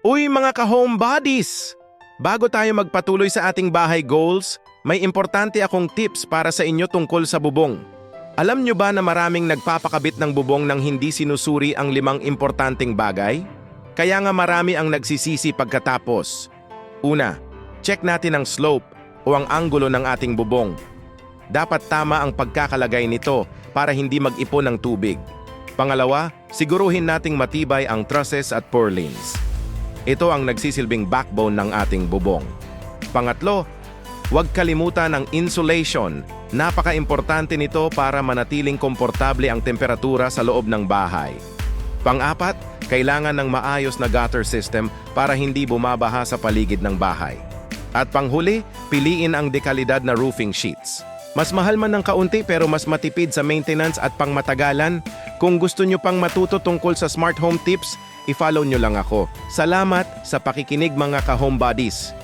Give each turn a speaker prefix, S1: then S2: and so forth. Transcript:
S1: Uy mga ka-homebodies! Bago tayo magpatuloy sa ating bahay goals, may importante akong tips para sa inyo tungkol sa bubong. Alam nyo ba na maraming nagpapakabit ng bubong nang hindi sinusuri ang 5 importanteng bagay? Kaya nga marami ang nagsisisi pagkatapos. Una, check natin ang slope o ang anggulo ng ating bubong. Dapat tama ang pagkakalagay nito para hindi mag-ipon ng tubig. Pangalawa, siguruhin nating matibay ang trusses at purlins. Ito ang nagsisilbing backbone ng ating bubong. Pangatlo, huwag kalimutan ang insulation. Napaka-importante nito para manatiling komportable ang temperatura sa loob ng bahay. Pang-apat, kailangan ng maayos na gutter system para hindi bumabaha sa paligid ng bahay. At panghuli, piliin ang dekalidad na roofing sheets. Mas mahal man ng kaunti pero mas matipid sa maintenance at pangmatagalan. Kung gusto nyo pang matuto tungkol sa smart home tips, i-follow nyo lang ako. Salamat sa pakikinig mga ka-homebodies.